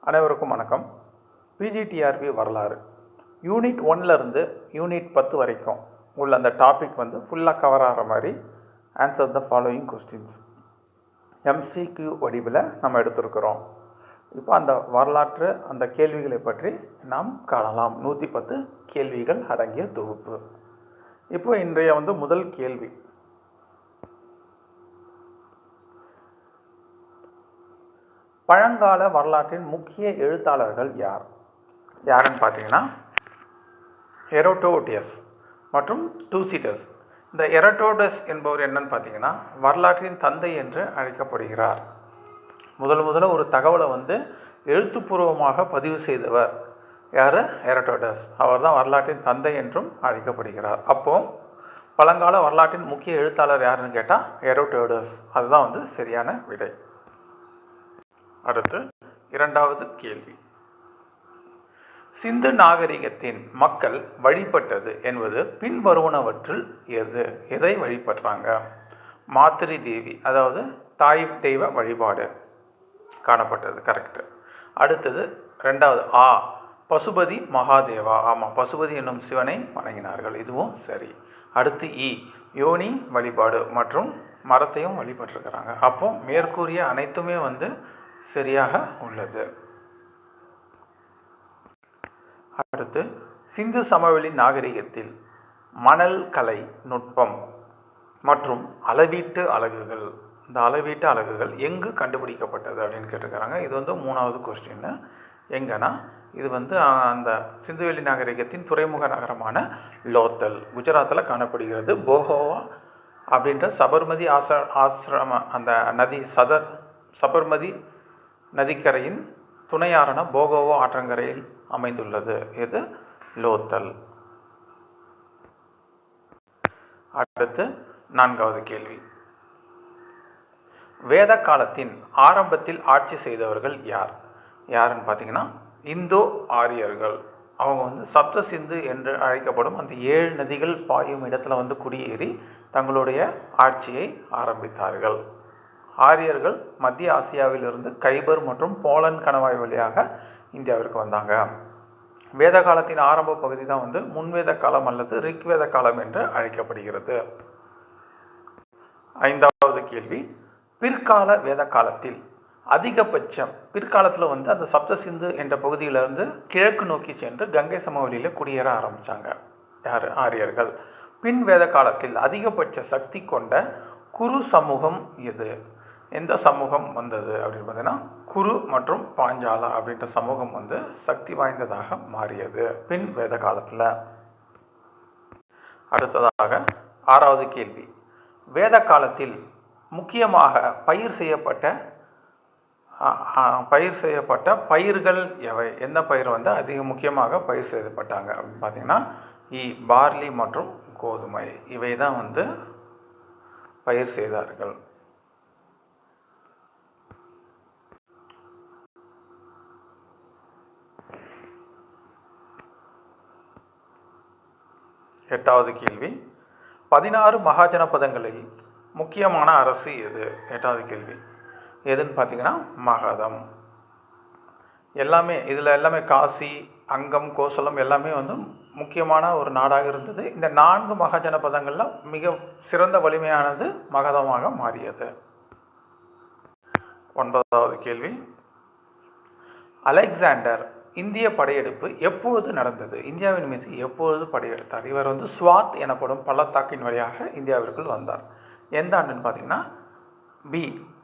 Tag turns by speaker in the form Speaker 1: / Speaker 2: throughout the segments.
Speaker 1: அனைவருக்கும் வணக்கம். பிஜிடிஆர்பி வரலாறு யூனிட் 1லேருந்து யூனிட் 10 வரைக்கும் உள்ள அந்த டாபிக் ஃபுல்லாக கவர் ஆகிற மாதிரி answer the following questions MCQ வடிவில் நம்ம எடுத்திருக்கிறோம். இப்போ அந்த வரலாற்று அந்த கேள்விகளை பற்றி நாம் காணலாம். 110 கேள்விகள் அடங்கிய தொகுப்பு. இப்போ இன்றைய முதல் கேள்வி, பழங்கால வரலாற்றின் முக்கிய எழுத்தாளர்கள் யார்? யாருன்னு பார்த்தீங்கன்னா ஹெரோடோட்டஸ் மற்றும் டூசிடஸ். இந்த ஹெரோடோட்டஸ் என்பவர் என்னன்னு பார்த்தீங்கன்னா வரலாற்றின் தந்தை என்று அழைக்கப்படுகிறார். முதல்ல ஒரு தகவலை எழுத்துப்பூர்வமாக பதிவு செய்தவர் யார்? ஹெரோடோட்டஸ். அவர் தான் வரலாற்றின் தந்தை என்றும் அழைக்கப்படுகிறார். அப்போ பழங்கால வரலாற்றின் முக்கிய எழுத்தாளர் யாருன்னு கேட்டால் ஹெரோடோட்டஸ். அதுதான் சரியான விடை. அடுத்து இரண்டாவது கேள்வி, சிந்து நாகரிகத்தின் மக்கள் வழிபட்டது என்பது பின்வருவனவற்றில் எது? எதை வழிபட்டாங்க? மாத்ரி தேவி, அதாவது தாய் தெய்வ வழிபாடு காணப்பட்டது. கரெக்ட். அடுத்தது ரெண்டாவது பசுபதி மகாதேவா. ஆமாம், பசுபதி என்னும் சிவனை வணங்கினார்கள். இதுவும் சரி. அடுத்து யோனி வழிபாடு மற்றும் மரத்தையும் வழிபட்டிருக்கிறாங்க. அப்போ மேற்கூறிய அனைத்துமே சரியாக உள்ளது. அடுத்து சிந்து சமவெளி நாகரிகத்தில் மணல் கலை நுட்பம் மற்றும் அளவீட்டு அலகுகள், இந்த அளவீட்டு அலகுகள் எங்கு கண்டுபிடிக்கப்பட்டது அப்படின்னு கேட்டிருக்கிறாங்க. இது மூணாவது கொஸ்டின். எங்கன்னா இது அந்த சிந்துவெளி நாகரிகத்தின் துறைமுக நகரமான லோத்தல், குஜராத்தில் காணப்படுகிறது. போகோவா அப்படின்ற சபர்மதி ஆசிரம அந்த நதி சபர்மதி நதிக்கரையின் துணையாறான போகோவா ஆற்றங்கரையில் அமைந்துள்ளது. இது லோத்தல். அடுத்து நான்காவது கேள்வி, வேத காலத்தின் ஆரம்பத்தில் ஆட்சி செய்தவர்கள் யார்? யாருன்னு பார்த்தீங்கன்னா இந்தோ ஆரியர்கள். அவங்க சப்த சிந்து என்று அழைக்கப்படும் அந்த 7 நதிகள் பாயும் இடத்துல குடியேறி தங்களுடைய ஆட்சியை ஆரம்பித்தார்கள். ஆரியர்கள் மத்திய ஆசியாவிலிருந்து கைபர் மற்றும் போலந்து கணவாய் வழியாக இந்தியாவிற்கு வந்தாங்க. வேத காலத்தின் ஆரம்ப பகுதி தான் முன்வேத காலம் அல்லது ரிக்வேத காலம் என்று அழைக்கப்படுகிறது. ஐந்தாவது கேள்வி, பிற்கால வேத காலத்தில் அதிகபட்சம் பிற்காலத்தில் அந்த சப்த சிந்து என்ற பகுதியிலிருந்து கிழக்கு நோக்கி சென்று கங்கை சமவெளியில் குடியேற ஆரம்பித்தாங்க. யார்? ஆரியர்கள். பின் வேத காலத்தில் அதிகபட்ச சக்தி கொண்ட குரு சமூகம் எது? எந்த சமூகம் வந்தது அப்படின்னு பார்த்தீங்கன்னா குரு மற்றும் பாஞ்சாலா அப்படின்ற சமூகம் சக்தி வாய்ந்ததாக மாறியது பின் வேத காலத்தில். அடுத்ததாக ஆறாவது கேள்வி, வேத காலத்தில் முக்கியமாக பயிர் செய்யப்பட்ட பயிர்கள் எவை? எந்த பயிர் அதிக முக்கியமாக பயிர் செய்யப்பட்டாங்க அப்படின்னு பார்த்தீங்கன்னா பார்லி மற்றும் கோதுமை. இவை தான் பயிர் செய்தார்கள். எட்டாவது கேள்வி, 16 மகாஜனபதங்களில் முக்கியமான அரசு எது? எட்டாவது கேள்வி எதுன்னு பார்த்தீங்கன்னா மகதம். எல்லாமே காசி, அங்கம், கோசலம் எல்லாமே முக்கியமான ஒரு நாடாக இருந்தது. இந்த 4 மகாஜனபதங்கள்ல மிக சிறந்த வலிமையானது மகதமாக மாறியது. ஒன்பதாவது கேள்வி, அலெக்சாண்டர் இந்திய படையெடுப்பு எப்பொழுது நடந்தது? இந்தியாவின் மீது எப்பொழுது படையெடுத்தார்? இவர் ஸ்வாத் எனப்படும் பள்ளத்தாக்கின் வழியாக இந்தியாவிற்குள் வந்தார். எந்த ஆண்டுன்னு பார்த்தீங்கன்னா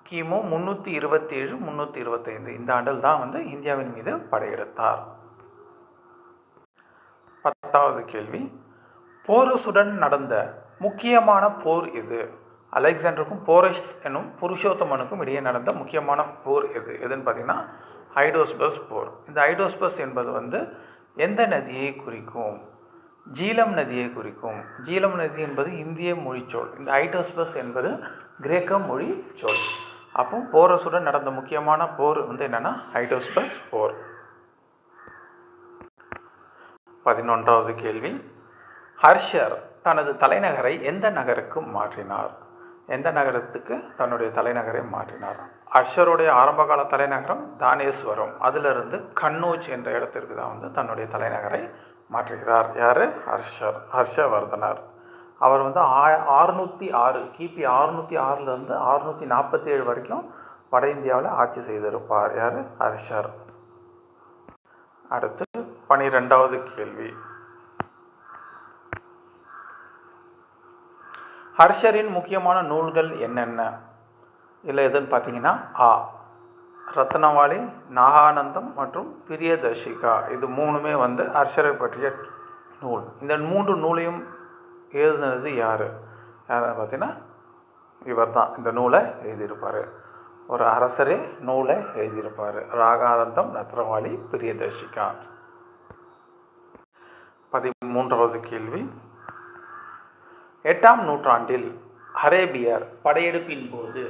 Speaker 1: கிமு 327 325 இந்த ஆண்டில் தான் இந்தியாவின் மீது படையெடுத்தார். 10வது கேள்வி, போரஸுடன் நடந்த முக்கியமான போர் எது? அலெக்சாண்டருக்கும் போரஸ் என்னும் புருஷோத்தமனுக்கும் இடையே நடந்த முக்கியமான போர் எது? எதுன்னு பார்த்தீங்கன்னா ஐடோஸ்பஸ் போர். இந்த ஐடோஸ்பஸ் என்பது எந்த நதியை குறிக்கும்? ஜீலம் நதியை குறிக்கும். ஜீலம் நதி என்பது இந்திய மொழி சொல். இந்த ஐடோஸ்பஸ் என்பது கிரேக்க மொழி சொல். அப்போ போரஸுடன் நடந்த முக்கியமான போர் என்னன்னா ஐடோஸ்பஸ் போர். 11வது கேள்வி, ஹர்ஷர் தனது தலைநகரை எந்த நகருக்கு மாற்றினார்? எந்த நகரத்துக்கு தன்னுடைய தலைநகரை மாற்றினார்? ஹர்ஷருடைய ஆரம்பகால தலைநகரம் தானேஸ்வரம், அதிலிருந்து கன்னௌஜ் என்ற இடத்திற்கு தான் வந்து தன்னுடைய தலைநகரை மாற்றுகிறார். யார்? ஹர்ஷவர்தனர். அவர் வந்து 606 கிபி 606லேருந்து 647 வரைக்கும் வட இந்தியாவில் ஆட்சி செய்திருப்பார். யார்? ஹர்ஷர். அடுத்து 12வது கேள்வி. ஹர்ஷரின் முக்கியமான நூல்கள் என்னென்ன? இல்லை எதுன்னு பார்த்தீங்கன்னா ரத்னவாளி, நாகானந்தம் மற்றும் பிரியதர்ஷிகா, இது மூணுமே வந்து ஹர்ஷரை பற்றிய நூல். இந்த 3 நூலையும் எழுதினது யார்? யாருன்னு பார்த்தீங்கன்னா இவர் தான் இந்த நூலை எழுதியிருப்பார். ஒரு அரசரே நூலை எழுதியிருப்பார். நாகானந்தம், ரத்னவாளி, பிரியதர்ஷிகா. 13வது கேள்வி. 8ஆம் நூற்றாண்டில் அரேபியர் படையெடுப்பின் போது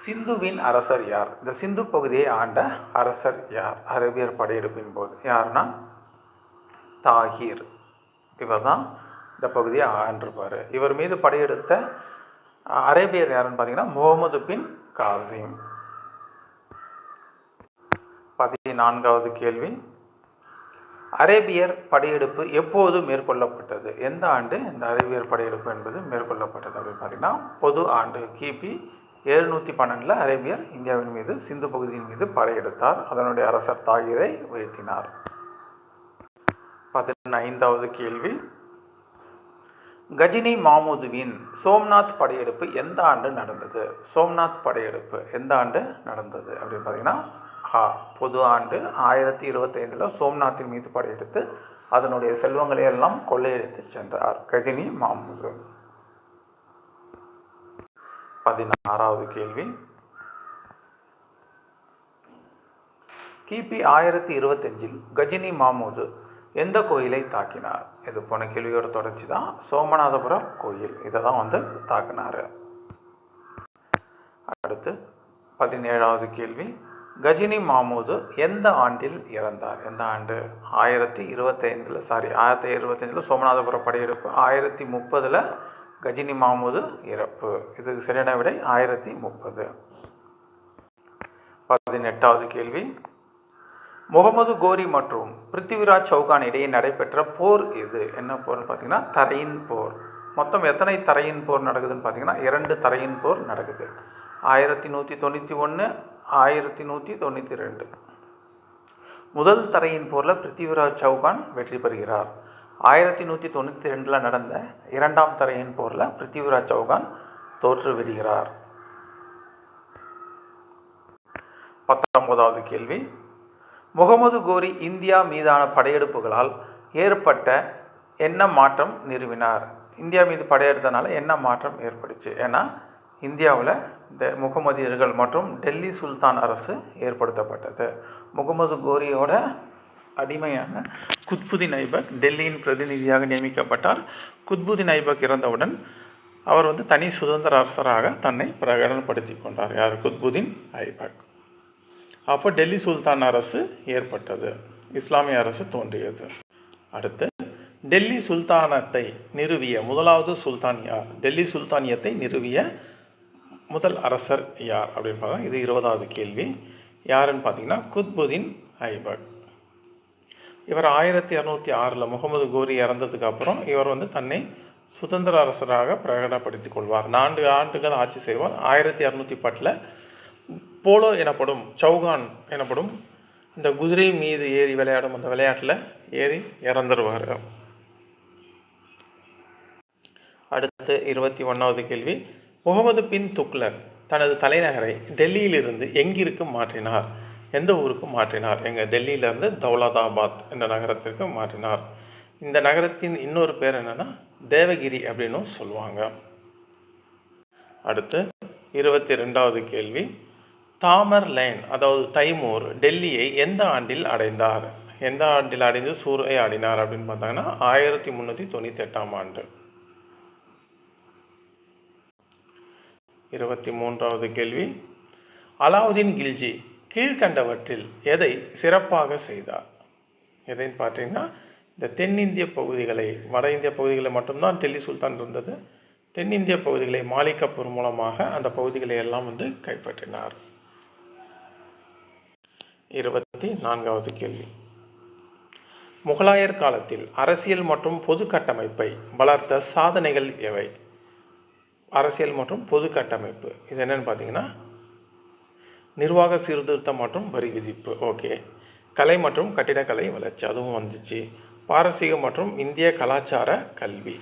Speaker 1: சிந்துவின் அரசர் யார்? இந்த சிந்து பகுதியை ஆண்ட அரசர் யார்? அரேபியர் படையெடுப்பின் போது யாருன்னா தாகிர். இவர் தான் இந்த பகுதியை ஆண்டிருப்பார். இவர் மீது படையெடுத்த அரேபியர் யாருன்னு பார்த்தீங்கன்னா முகமது பின் காசிம். 14வது கேள்வி. அரேபியர் படையெடுப்பு எப்போது மேற்கொள்ளப்பட்டது? எந்த ஆண்டு இந்த அரேபியர் படையெடுப்பு என்பது மேற்கொள்ளப்பட்டது அப்படின்னு பார்த்தீங்கன்னா பொது ஆண்டு கிபி 712 அரேபியர் இந்தியாவின் மீது சிந்து பகுதியின் மீது படையெடுத்தார். அதனுடைய அரசர் தாகிரை வீழ்த்தினார். 15வது கேள்வி. கஜினி மாமுதுவின் சோம்நாத் படையெடுப்பு எந்த ஆண்டு நடந்தது? சோம்நாத் படையெடுப்பு எந்த ஆண்டு நடந்தது அப்படின்னு பார்த்தீங்கன்னா பொது ஆண்டு 1025 சோம்நாத்தின் மீது படையெடுத்து அதனுடைய செல்வங்களை எல்லாம் கொள்ளையடித்து சென்றார் கஜினி மாமுது. 16வது கேள்வி. கிபி 1025 கஜினி மாமுது எந்த கோயிலை தாக்கினார்? இது போன கேள்வியோட தொடர்ச்சி தான். சோமநாதபுரம் கோயில், இதை தான் வந்து தாக்கினார். அடுத்து 17வது கேள்வி. கஜினி மாமுது எந்த ஆண்டில் இறந்தார்? எந்த ஆண்டு? 1025 சோமநாதபுரம் படையெடுப்பு, 1030 கஜினி மாமுது இறப்பு. இதுக்கு சரியான விடை 1030. 18வது கேள்வி. முகமது கோரி மற்றும் பிருத்திவிராஜ் சௌகான் இடையே நடைபெற்ற போர் இது? என்ன போர்னு பார்த்தீங்கன்னா தரையின் போர். மொத்தம் எத்தனை தரையின் போர் நடக்குதுன்னு பார்த்தீங்கன்னா 2 தரையின் போர் நடக்குது. 1191, 1192. முதல் தரையின் போரில் பிருத்திவிராஜ் சௌகான் வெற்றி பெறுகிறார். 1192 நடந்த 2ஆம் தரையின் போரில் பிருத்திவிராஜ் சௌகான் தோற்று விடுகிறார். 19வது கேள்வி. முகமது கோரி இந்தியா மீதான படையெடுப்புகளால் ஏற்பட்ட என்ன மாற்றம் நிறுவினார்? இந்தியா மீது படையெடுத்தனால என்ன மாற்றம் ஏற்பட்டுச்சு? ஏன்னா இந்தியாவில் இந்த முகமதியர்கள் மற்றும் டெல்லி சுல்தான் அரசு ஏற்படுத்தப்பட்டது. முகமது கோரியோட அடிமையான குத்புதீன் ஐபக் டெல்லியின் பிரதிநிதியாக நியமிக்கப்பட்டார். குத்புதீன் ஐபக் இறந்தவுடன் அவர் வந்து தனி சுதந்திர அரசராக தன்னை பிரகடனப்படுத்தி கொண்டார். யார்? குத்புதீன் ஐபக். அப்போ டெல்லி சுல்தான் அரசு ஏற்பட்டது, இஸ்லாமிய அரசு தோன்றியது. அடுத்து டெல்லி சுல்தானத்தை நிறுவிய முதலாவது சுல்தான் யார்? டெல்லி சுல்தானியத்தை நிறுவிய முதல் அரசர் யார் அப்படின்னு பார்த்தா இது 20வது கேள்வி. யாருன்னு பார்த்தீங்கன்னா குத்புதீன் ஐபக். இவர் 1206 முகமது கோரி இறந்ததுக்கு அப்புறம் இவர் வந்து தன்னை சுதந்திர அரசராக பிரகடனப்படுத்திக் கொள்வார். 4 ஆண்டுகள் ஆட்சி செய்வார். 1210 போலோ எனப்படும் சௌகான் எனப்படும் இந்த குதிரை மீது ஏறி விளையாடும் அந்த விளையாட்டில் ஏறி இறந்துருவார். அடுத்து 21வது கேள்வி. முகமது பின் துக்ளக் தனது தலைநகரை டெல்லியிலிருந்து எங்கிற்கு மாற்றினார்? எந்த ஊருக்கு மாற்றினார்? டெல்லியிலிருந்து தௌலதாபாத் என்ற நகரத்திற்கு மாற்றினார். இந்த நகரத்தின் இன்னொரு பேர் என்னன்னா தேவகிரி அப்படின்னு சொல்லுவாங்க. அடுத்து 22வது கேள்வி. தாமர் லைன் அதாவது தைமூர் டெல்லியை எந்த ஆண்டில் அடைந்தார்? எந்த ஆண்டில் அடைந்து சூறையாடினார் அப்படின்னு பார்த்தாங்கன்னா 1398ஆம் ஆண்டு. 23வது கேள்வி. அலாவுதீன் கில்ஜி கீழ்கண்டவற்றில் எதை சிறப்பாக செய்தார்? எதைன்னு பார்த்தீங்கன்னா இந்த தென்னிந்திய பகுதிகளை, வட இந்திய பகுதிகளை மட்டும்தான் டெல்லி சுல்தான் இருந்தது. தென்னிந்திய பகுதிகளை மாலிக் கஃபூர் மூலமாக அந்த பகுதிகளை எல்லாம் கைப்பற்றினார். 24வது கேள்வி. முகலாயர் காலத்தில் அரசியல் மற்றும் பொது கட்டமைப்பை வளர்த்த சாதனைகள் எவை? அரசியல் மற்றும் பொது கட்டமைப்பு இது என்னன்னு பார்த்தீங்கன்னா, நிர்வாக சீர்திருத்தம் மற்றும் வரி விதிப்பு. ஓகே. கலை மற்றும் கட்டிடக்கலை வளர்ச்சி அதுவும் வந்துச்சு. பாரசீக மற்றும் இந்திய கலாச்சார கல்வி.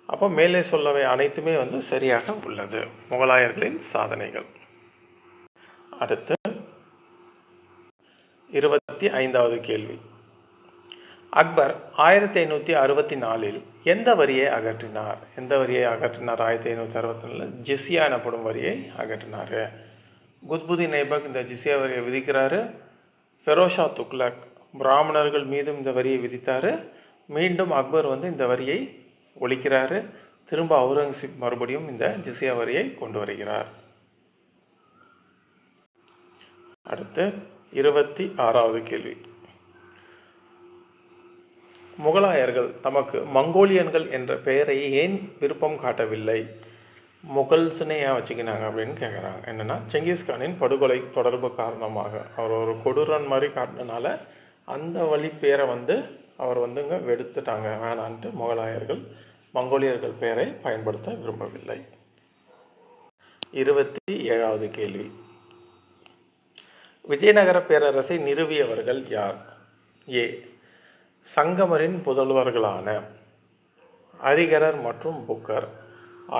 Speaker 1: அப்போ மேலே சொல்லவை அனைத்துமே சரியாக உள்ளது முகலாயர்களின் சாதனைகள். அடுத்து 25வது கேள்வி. அக்பர் 1564 எந்த வரியை அகற்றினார்? 1564 ஜிஸ்யா எனப்படும் வரியை அகற்றினார். குத்புதீன் ஐபக் இந்த ஜிஸ்யா வரியை விதிக்கிறாரு. ஃபெரோஷா துக்ளக் பிராமணர்கள் மீதும் இந்த வரியை விதித்தார். மீண்டும் அக்பர் இந்த வரியை ஒழிக்கிறாரு. திரும்ப அவுரங்கசீப் மறுபடியும் இந்த ஜிஸ்யா வரியை கொண்டு வருகிறார். அடுத்து 26வது கேள்வி. முகலாயர்கள் தமக்கு மங்கோலியன்கள் என்ற பெயரை ஏன் விருப்பம் காட்டவில்லை? முகல்ஸ்னே ஏன் வச்சுக்கினாங்க அப்படின்னு கேட்குறாங்க. என்னென்னா, செங்கிஸ்கானின் படுகொலை தொடர்பு காரணமாக அவர் ஒரு கொடூரன் மாதிரி காட்டினால அந்த வழி பேரை அவர் வெடுத்துட்டாங்க. வேணான்ட்டு முகலாயர்கள் மங்கோலியர்கள் பெயரை பயன்படுத்த விரும்பவில்லை. 27வது கேள்வி. விஜயநகர பேரரசை நிறுவியவர்கள் யார்? ஏ. சங்கமரின் புதல்வர்களான அரிகரர் மற்றும் புக்கர்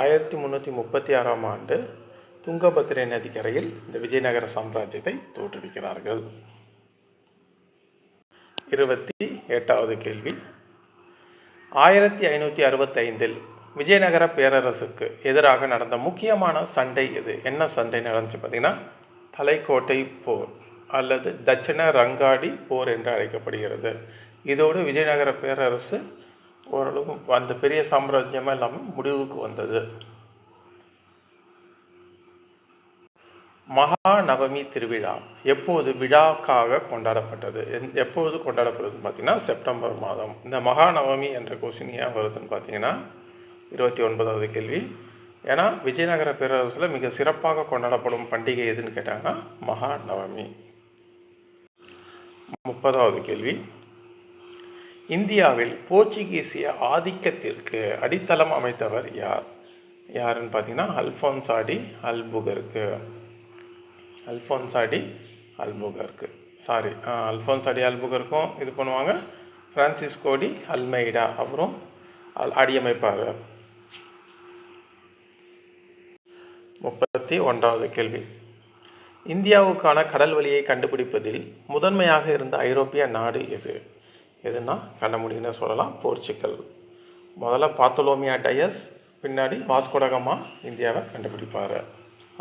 Speaker 1: 1336ஆம் ஆண்டு துங்கபத்திரை நதிக்கரையில் இந்த விஜயநகர சாம்ராஜ்யத்தை தோற்றுவிக்கிறார்கள். 28வது கேள்வி. 1565 விஜயநகர பேரரசுக்கு எதிராக நடந்த முக்கியமான சண்டை எது? என்ன சண்டை நடந்துச்சு பார்த்தீங்கன்னா, தலைக்கோட்டை போர் அல்லது தட்சிண ரங்காடி போர் என்று அழைக்கப்படுகிறது. இதோடு விஜயநகர பேரரசு ஓரளவு அந்த பெரிய சாம்ராஜ்யமாக இல்லாமல் முடிவுக்கு வந்தது. மகாநவமி திருவிழா எப்போது விழாக்காக கொண்டாடப்பட்டது? எப்போது கொண்டாடப்படுதுன்னு பார்த்தீங்கன்னா, செப்டம்பர் மாதம். இந்த மகாநவமி என்ற கொஸ்டின் ஏன் வருதுன்னு பார்த்தீங்கன்னா, 29வது கேள்வி. ஏன்னா விஜயநகர பேரரசில் மிக சிறப்பாக கொண்டாடப்படும் பண்டிகை எதுன்னு கேட்டாங்கன்னா மகாநவமி. 30வது கேள்வி. இந்தியாவில் போர்ச்சுகீசிய ஆதிக்கத்திற்கு அடித்தளம் அமைத்தவர் யார்? யாருன்னு பார்த்தீங்கன்னா, அல்ஃபோன்சாடி அல்புகர்க்கு. அல்ஃபோன்சாடி அல்புகர்க்கும் இது பண்ணுவாங்க. பிரான்சிஸ்கோ டி அல்மெய்டா அப்புறம் அடியமைப்பார். 31வது கேள்வி. இந்தியாவுக்கான கடல் வழியை கண்டுபிடிப்பதில் முதன்மையாக இருந்த ஐரோப்பிய நாடு எதுனா கண்ட முடியும்னு சொல்லலாம், போர்ச்சுகல். முதல்ல பார்த்தோலோமியா டயஸ், பின்னாடி வாஸ்கோடகமா இந்தியாவை கண்டுபிடிப்பார்.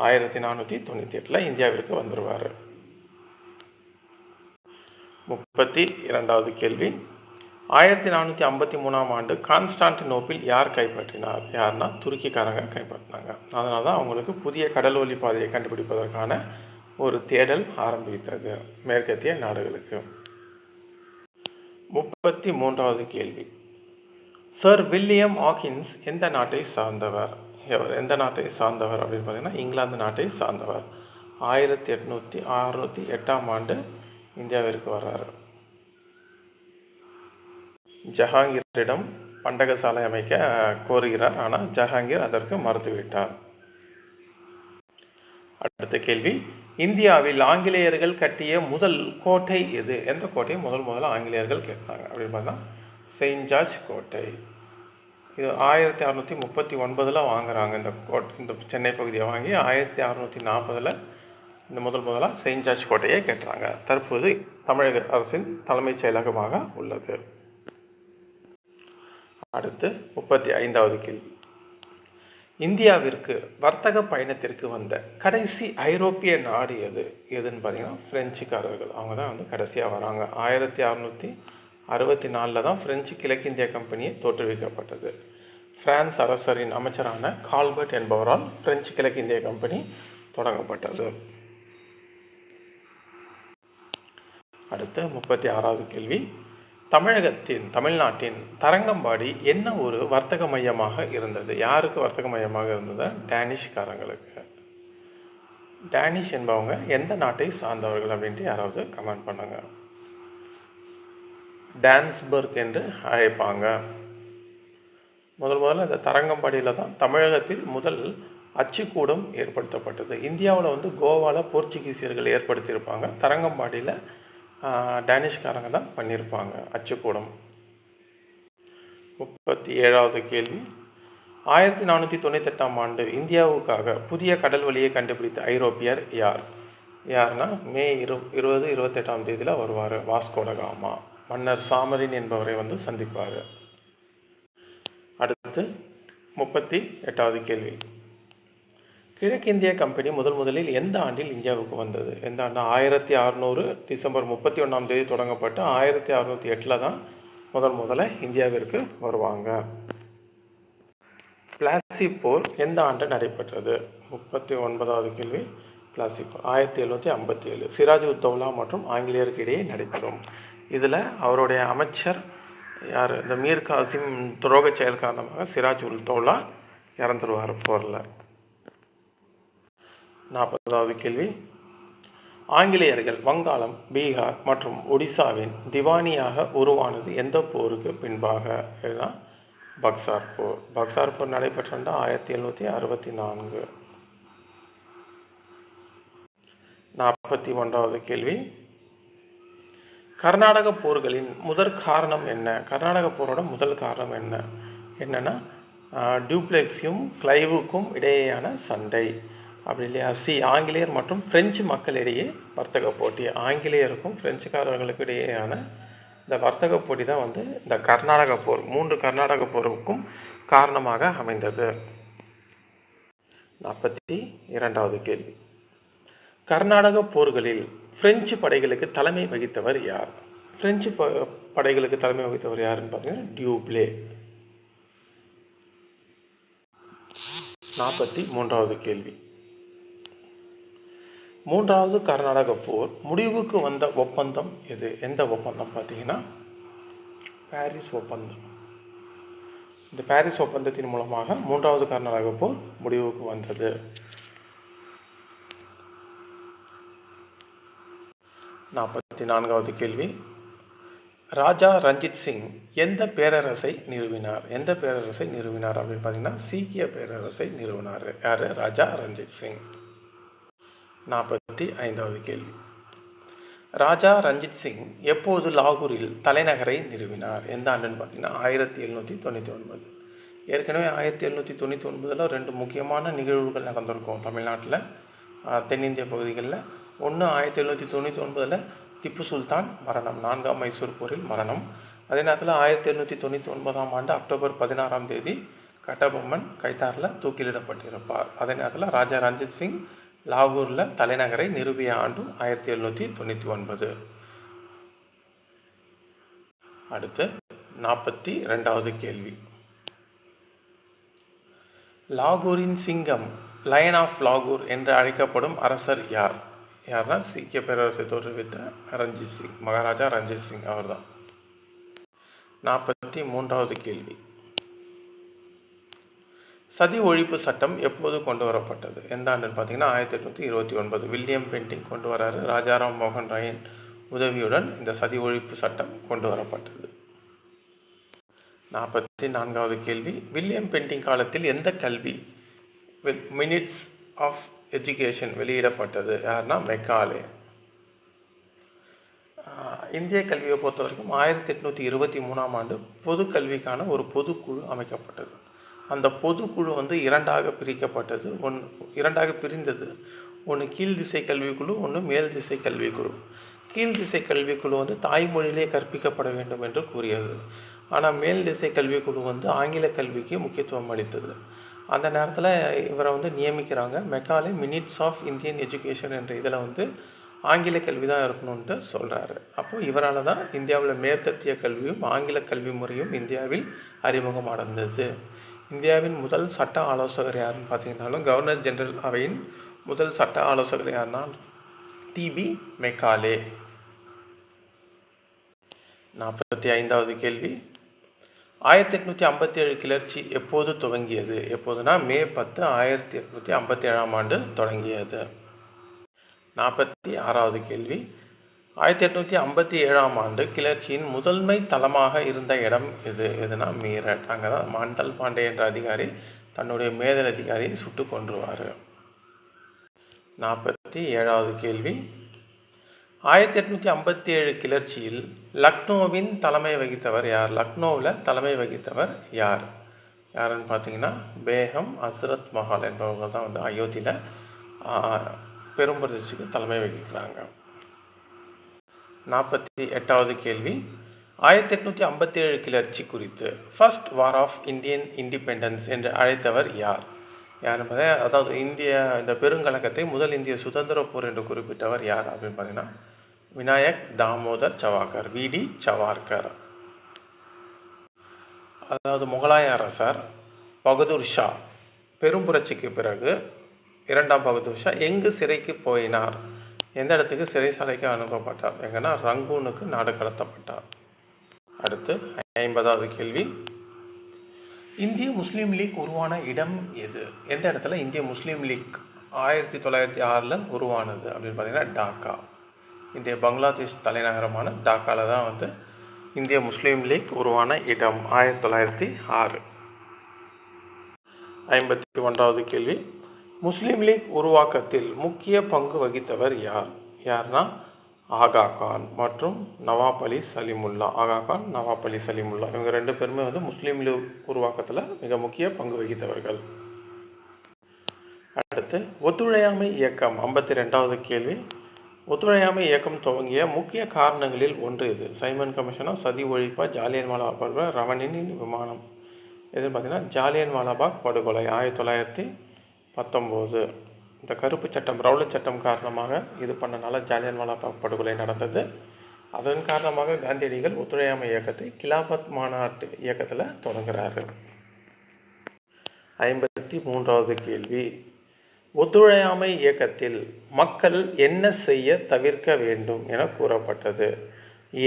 Speaker 1: 1498 இந்தியாவிற்கு வந்துடுவார். 32வது கேள்வி. 1453ஆம் ஆண்டு கான்ஸ்டான்டினோப்பிள் யார் கைப்பற்றினார்? யாருன்னா துருக்கிக்காரங்க கைப்பற்றினாங்க. அதனால தான் அவங்களுக்கு புதிய கடல் வழி பாதையை கண்டுபிடிப்பதற்கான ஒரு தேடல் ஆரம்பித்தது மேற்கத்திய நாடுகளுக்கு. 33வது கேள்வி. சர் வில்லியம் ஹாக்கின்ஸ் எந்த நாட்டை சார்ந்தவர்? எந்த நாட்டை சார்ந்தவர் அப்படின்னு பார்த்தீங்கன்னா, இங்கிலாந்து நாட்டை சார்ந்தவர். 1808ஆம் ஆண்டு இந்தியாவிற்கு வர்றாரு. ஜஹாங்கீரிடம் பண்டகசாலை அமைக்க கோருகிறார். ஆனால் ஜஹாங்கீர் அதற்கு மறுத்துவிட்டார். அடுத்த கேள்வி. இந்தியாவில் ஆங்கிலேயர்கள் கட்டிய முதல் கோட்டை எது? எந்த கோட்டையை முதல்ல ஆங்கிலேயர்கள் கேட்டாங்க அப்படின்னு பார்த்தா செயின்ட் ஜார்ஜ் கோட்டை. இது 1639 வாங்குறாங்க. இந்த சென்னை பகுதியை வாங்கி 1640 இந்த முதலாக செயின்ட் ஜார்ஜ் கோட்டையை கட்டுறாங்க. தற்போது தமிழக அரசின் தலைமைச் செயலகமாக உள்ளது. அடுத்து 35வது கேள்வி. இந்தியாவிற்கு வர்த்தக பயணத்திற்கு வந்த கடைசி ஐரோப்பிய நாடு எதுன்னு பார்த்தீங்கன்னா பிரெஞ்சுக்காரர்கள். அவங்க தான் கடைசியாக வராங்க. 1664 தான் பிரெஞ்சு கிழக்கிந்திய கம்பெனியை தோற்றுவிக்கப்பட்டது. பிரான்ஸ் அரசரின் அமைச்சரான கால்பர்ட் என்பவரால் பிரெஞ்சு கிழக்கிந்திய கம்பெனி தொடங்கப்பட்டது. அடுத்து 36வது கேள்வி. தமிழ்நாட்டின் தரங்கம்பாடி என்ன ஒரு வர்த்தக மையமாக இருந்தது? யாருக்கு வர்த்தக மையமாக இருந்தது? டேனிஷ்காரங்களுக்கு. டேனிஷ் என்பவங்க எந்த நாட்டை சார்ந்தவர்கள் அப்படின்ட்டு யாராவது கமெண்ட் பண்ணுங்க. டான்ஸ்பர்க் என்று அழைப்பாங்க. முதல்ல இந்த தரங்கம்பாடியில் தான் தமிழகத்தில் முதல் அச்சுக்கூடம் ஏற்படுத்தப்பட்டது. இந்தியாவில் வந்து கோவாவில் போர்ச்சுகீசியர்கள் ஏற்படுத்தியிருப்பாங்க. தரங்கம்பாடியில் டேனிஷ்காரங்க தான் பண்ணியிருப்பாங்க அச்சுக்கூடம். 37வது கேள்வி. 1498ஆம் ஆண்டு இந்தியாவுக்காக புதிய கடல் வழியை கண்டுபிடித்த ஐரோப்பியர் யார்? யாருன்னா மே 20, 28ஆம் தேதியில் வருவார். வாஸ்கோ ட காமா மன்னர் சாமரின் என்பவரை வந்து சந்திப்பார். அடுத்து 38வது கேள்வி. கிழக்கிந்திய கம்பெனி முதலில் எந்த ஆண்டில் இந்தியாவுக்கு வந்தது? எந்த ஆண்டு? 1600 டிசம்பர் 31ஆம் தேதி தொடங்கப்பட்டு 1608 தான் முதல்ல இந்தியாவிற்கு வருவாங்க. பிளாசி போர் எந்த ஆண்டு நடைபெற்றது? 39வது கேள்வி. பிளாசி போர் 1757 சிராஜ் உத் தௌலா மற்றும் ஆங்கிலேயருக்கு இடையே நடைபெறும். இதில் அவருடைய அமைச்சர் யார்? இந்த மீர் காசிம் துரோக செயல் காரணமாக சிராஜ் உல் தௌலா இறந்துருவார் போரில். 40வது கேள்வி. ஆங்கிலேயர்கள் வங்காளம், பீகார் மற்றும் ஒடிசாவின் திவானியாக உருவானது எந்த போருக்கு பின்பாக? இதுதான் பக்சார் போர். பக்சார் போர் நடைபெற்ற 1764. 41வது கேள்வி. கர்நாடக போர்களின் முதற் காரணம் என்ன? கர்நாடக போரோட முதல் காரணம் என்னன்னா டியூப்ளெக்ஸும் கிளைவுக்கும் இடையேயான சண்டை. அப்படி இல்லையா? ஆங்கிலேயர் மற்றும் பிரெஞ்சு மக்களிடையே வர்த்தக போட்டி. ஆங்கிலேயருக்கும் பிரெஞ்சுக்காரர்களுக்கு இடையேயான இந்த வர்த்தக போட்டி தான் வந்து இந்த கர்நாடக போர், 3 கர்நாடக போருக்கும் காரணமாக அமைந்தது. 42வது கேள்வி. கர்நாடக போர்களில் பிரெஞ்சு படைகளுக்கு தலைமை வகித்தவர் யார்? பிரெஞ்சு படைகளுக்கு தலைமை வகித்தவர் யாருன்னு பார்த்தீங்கன்னா டியூப்ளே. 43வது கேள்வி. 3வது கர்நாடக போர் முடிவுக்கு வந்த ஒப்பந்தம் எது? எந்த ஒப்பந்தம் பார்த்தீங்கன்னா பாரிஸ் ஒப்பந்தம். இந்த பாரிஸ் ஒப்பந்தத்தின் மூலமாக 3வது கர்நாடக போர் முடிவுக்கு வந்தது. 44வது கேள்வி. ராஜா ரஞ்சித் சிங் எந்த பேரரசை நிறுவினார்? எந்த பேரரசை நிறுவினார் அப்படின்னு பார்த்தீங்கன்னா சீக்கிய பேரரசை நிறுவினார். யார்? ராஜா ரஞ்சித் சிங். 45வது கேள்வி. ராஜா ரஞ்சித் சிங் எப்போது லாகூரில் தலைநகரை நிறுவினார்? எந்த ஆண்டுன்னு பார்த்தீங்கன்னா 1799. ஏற்கனவே 1799 2 முக்கியமான நிகழ்வுகள் நடந்திருக்கும் தமிழ்நாட்டில், தென்னிந்திய பகுதிகளில். ஒன்று 1799 திப்பு சுல்தான் மரணம், 4ஆம் மைசூர் போரில் மரணம். அதே நேரத்தில் 1799ஆம் ஆண்டு அக்டோபர் 16ஆம் தேதி கட்டபொம்மன் கைத்தாரில் தூக்கிலிடப்பட்டிருப்பார். அதே நேரத்தில் ராஜா ரஞ்சித் சிங் லாகூரில் தலைநகரை நிறுவிய ஆண்டு 1799. அடுத்து 42வது கேள்வி. லாகூரின் சிங்கம், லயன் ஆஃப் லாகூர் என்று அழைக்கப்படும் அரசர் யார்? யார்னா சீக்கிய பேரரசை தோற்றுவித்த ரஞ்சித் சிங், மகாராஜா ரஞ்சித் சிங் அவர் தான். 43வது கேள்வி. சதி ஒழிப்பு சட்டம் எப்போது கொண்டு வரப்பட்டது? எந்த ஆண்டுன்னு பார்த்தீங்கன்னா 1829. வில்லியம் பென்டிங் கொண்டு வராரு. ராஜாராம் மோகன் ராயின் உதவியுடன் இந்த சதி ஒழிப்பு சட்டம் கொண்டு வரப்பட்டது. 44வது கேள்வி. வில்லியம் பென்டிங் காலத்தில் எந்த கல்வி மினிட்ஸ் ஆஃப் எஜுகேஷன் வெளியிடப்பட்டது? யாருன்னா மெக்காலே. இந்திய கல்வியை பொறுத்த வரைக்கும் 1823ஆம் ஆண்டு பொது கல்விக்கான ஒரு பொதுக்குழு அமைக்கப்பட்டது. அந்த பொதுக்குழு வந்து இரண்டாக பிரிந்தது. ஒன்று கீழ் திசை கல்விக்குழு, ஒன்று மேல் திசை கல்விக்குழு. கீழ் திசை கல்விக்குழு வந்து தாய்மொழியிலே கற்பிக்கப்பட வேண்டும் என்று கூறியது. ஆனால் மேல் திசை கல்விக்குழு வந்து ஆங்கில கல்விக்கு முக்கியத்துவம் அளித்தது. அந்த நேரத்தில் இவரை வந்து நியமிக்கிறாங்க. Macaulay minutes of Indian education என்ற இதில் வந்து ஆங்கில கல்வி தான் இருக்கணும்ன்ட்டு சொல்கிறாரு. அப்போ இவரால் தான் இந்தியாவில் மேற்கத்திய கல்வியும் ஆங்கில கல்வி முறையும் இந்தியாவில் அறிமுகம் அடைந்தது. இந்தியாவின் முதல் சட்ட ஆலோசகர் யாருன்னு பார்த்தீங்கன்னாலும் கவர்னர் ஜெனரல் அவையின் முதல் சட்ட ஆலோசகர் யாருன்னா டிபி மெக்காலே. 45வது கேள்வி, 1857 கிளர்ச்சி எப்போது துவங்கியது? எப்போதுனா மே 10, 1857ஆம் ஆண்டு தொடங்கியது. 46வது கேள்வி, 1857ஆம் ஆண்டு கிளர்ச்சியின் முதன்மை தளமாக இருந்த இடம் எது? எதுனா மீரட். அங்கே தான் மண்டல் பாண்டே என்ற அதிகாரி தன்னுடைய மேதல் அதிகாரியை சுட்டு கொன்றுவார். 47வது கேள்வி, 1857 கிளர்ச்சியில் லக்னோவின் தலைமை வகித்தவர் யார்? லக்னோவில் தலைமை வகித்தவர் யார்? யாருன்னு பார்த்தீங்கன்னா பேகம் ஹஸ்ரத் மஹால் என்பவர்கள் தான் வந்து அயோத்தியில் பெரும் புரட்சிக்கு தலைமை வகிக்கிறாங்க. 48வது கேள்வி, 1857 கிளர்ச்சி குறித்து first war of Indian independence என்று அழைத்தவர் யார்? யார் என்பதை, அதாவது இந்த பெருங்கலக்கத்தை முதல் இந்திய சுதந்திர போர் என்று குறிப்பிட்டவர் யார் அப்படின்னு பார்த்தீங்கன்னா விநாயக் தாமோதர் சவார்கர், விடி சவார்கர். அதாவது முகலாய அரசர் பகதூர் ஷா பெரும் புரட்சிக்கு பிறகு இரண்டாம் பகதூர் ஷா எங்கு சிறைக்கு போயினார்? எந்த இடத்துக்கு சிறைசாலைக்கு அனுப்பப்பட்டார்? எங்கன்னா ரங்கூனுக்கு நாடு கடத்தப்பட்டார். அடுத்து 50வது கேள்வி, இந்திய முஸ்லீம் லீக் உருவான இடம் எது? எந்த இடத்துல இந்திய முஸ்லீம் லீக் 1906 உருவானது அப்படின்னு பார்த்தீங்கன்னா டாக்கா. இந்திய பங்களாதேஷ் தலைநகரமான டாக்காவில் தான் வந்து இந்திய முஸ்லீம் லீக் உருவான இடம் 1906. 51வது கேள்வி, முஸ்லீம் லீக் உருவாக்கத்தில் முக்கிய பங்கு வகித்தவர் யார்? யார்னா ஆகா கான் மற்றும் நவாப் அலி சலீமுல்லா. ஆகா கான், நவாப் அலி சலீமுல்லா இவங்க ரெண்டு பேருமே வந்து முஸ்லீம் லீக் உருவாக்கத்தில் மிக முக்கிய பங்கு வகித்தவர்கள். அடுத்து ஒத்துழையாமை இயக்கம். 52வது கேள்வி, ஒத்துழையாமை இயக்கம் துவங்கிய முக்கிய காரணங்களில் ஒன்று இது. சைமன் கமிஷனா, சதி ஒழிப்பா, ஜாலியன் வாலாபாக், ரவணின் விமானம். எதுன்னு பார்த்தீங்கன்னா ஜாலியன் வாலாபாக் படுகொலை 1919. இந்த கருப்பு சட்டம், ரவுலட் சட்டம் காரணமாக இது பண்ணனால ஜாலியன் வாலாபாக் படுகொலை நடந்தது. அதன் காரணமாக காந்தியடிகள் ஒத்துழையாமை இயக்கத்தை கிலாபத் மாநாட்டு இயக்கத்தில் தொடங்குகிறாரு. 53வது கேள்வி, ஒத்துழையாமை இயக்கத்தில் மக்கள் என்ன செய்ய தவிர்க்க வேண்டும் என கூறப்பட்டது?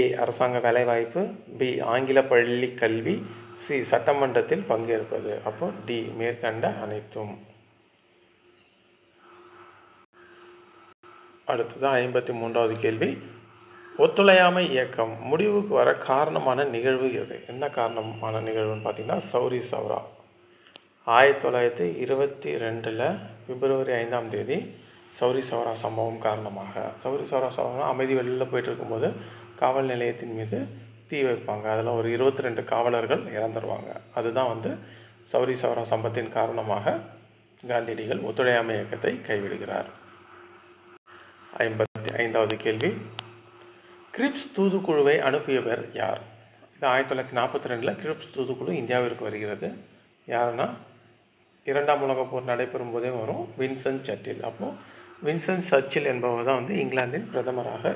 Speaker 1: ஏ அரசாங்க வேலைவாய்ப்பு, பி ஆங்கில பள்ளி கல்வி, சி சட்டமன்றத்தில் பங்கேற்பது. அப்போ டி மேற்கண்ட அனைத்தும். அடுத்தது 53வது கேள்வி, ஒத்துழையாமை இயக்கம் முடிவுக்கு வர காரணமான நிகழ்வு எது? என்ன காரணமான நிகழ்வுன்னு பார்த்தீங்கன்னா சௌரி சௌரா. 1922 பிப்ரவரி 5ஆம் தேதி சௌரி சௌரா சம்பவம் காரணமாக. சௌரி சௌரா சம்பவம் அமைதி வெளியில் போயிட்டு இருக்கும்போது காவல் நிலையத்தின் மீது தீ வைப்பாங்க. அதில் ஒரு 22 காவலர்கள் இறந்துருவாங்க. அதுதான் வந்து சௌரி சௌரா சம்பவத்தின் காரணமாக காந்தியடிகள் ஒத்துழையாமை இயக்கத்தை கைவிடுகிறார். 55வது கேள்வி, கிரிப்ஸ் தூதுக்குழுவை அனுப்பியவர் யார்? இது 1942 கிரிப்ஸ் தூதுக்குழு இந்தியாவிற்கு வருகிறது. யாருன்னா இரண்டாம் உலகப் போர் நடைபெறும் போதே வரும் வின்சன் சர்ச்சில். அப்போ வின்சன் சர்ச்சில் என்பவர் தான் வந்து இங்கிலாந்தின் பிரதமராக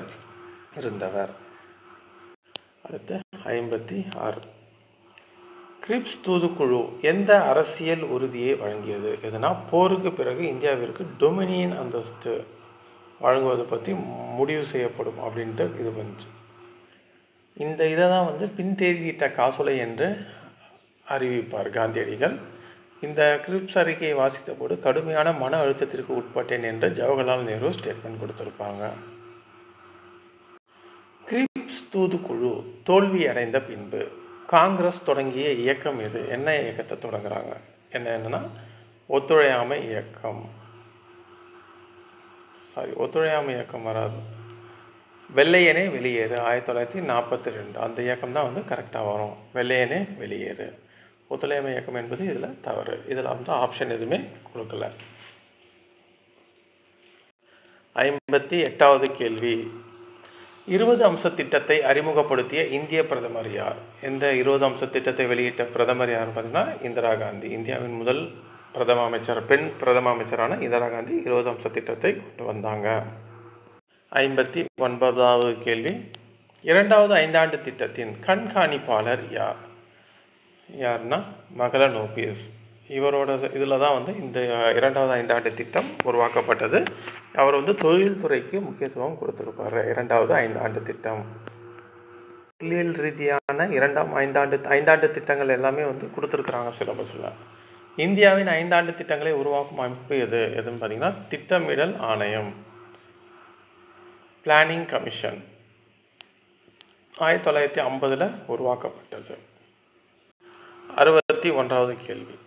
Speaker 1: இருந்தவர். அடுத்து 56, கிரிப்ஸ் தூதுக்குழு எந்த அரசியல் உறுதியை வழங்கியது? எதுனா போருக்கு பிறகு இந்தியாவிற்கு டொமினியன் அந்தஸ்து வழங்குவது பற்றி முடிவு செய்யப்படும் அப்படின்ட்டு இது வந்துச்சு. இந்த இதை தான் வந்து பின்தேதியிட்ட காசோலை என்று அறிவிப்பார் காந்தியடிகள். இந்த கிரிப்ஸ் அறிக்கையை வாசித்த போது கடுமையான மன அழுத்தத்திற்கு உட்பட்டேன் என்று ஜவஹர்லால் நேரு ஸ்டேட்மெண்ட் கொடுத்திருப்பாங்க. கிரிப்ஸ் தூதுக்குழு தோல்வி அடைந்த பின்பு காங்கிரஸ் தொடங்கிய இயக்கம் எது? என்ன இயக்கத்தை தொடங்குறாங்க? என்னன்னா ஒத்துழையாமை இயக்கம். ஒத்துழையாமை இயக்கம் வராது, வெள்ளையனே வெளியேறு 1942 அந்த இயக்கம் தான் வந்து கரெக்டாக வரும். வெள்ளையனே வெளியேறு. ஒத்துழையாமை இயக்கம் என்பது இதில் தவறு. இதில் வந்து ஆப்ஷன் எதுவுமே கொடுக்கல. 58வது கேள்வி, 20 அம்ச திட்டத்தை அறிமுகப்படுத்திய இந்திய பிரதமர் யார்? எந்த 20 அம்ச திட்டத்தை வெளியிட்ட பிரதமர் யார் பார்த்தீங்கன்னா இந்திரா காந்தி. இந்தியாவின் முதல் பிரதம அமைச்சர், பெண் பிரதம அமைச்சரான இந்திரா காந்தி 20 அம்ச திட்டத்தை கொண்டு வந்தாங்க. 59வது கேள்வி, 2வது ஐந்தாண்டு திட்டத்தின் கண்காணிப்பாளர் யார்? யாருன்னா மகளன் ஓபிஎஸ். இவரோட இதில் தான் வந்து இந்த 2வது ஐந்தாண்டு திட்டம் உருவாக்கப்பட்டது. அவர் வந்து தொழில்துறைக்கு முக்கியத்துவம் கொடுத்துருப்பார். 2வது ஐந்தாண்டு திட்டம். தொல்லியல் ரீதியான இரண்டாம் ஐந்தாண்டு திட்டங்கள் எல்லாமே வந்து கொடுத்துருக்குறாங்க சிலபஸில். இந்தியாவின் 5 ஆண்டு திட்டங்களை உருவாக்கும் அமைப்பு எதுன்னு பார்த்தீங்கன்னா திட்டமிடல் ஆணையம், பிளானிங் கமிஷன், 1950 உருவாக்கப்பட்டது. 61வது கேள்வி,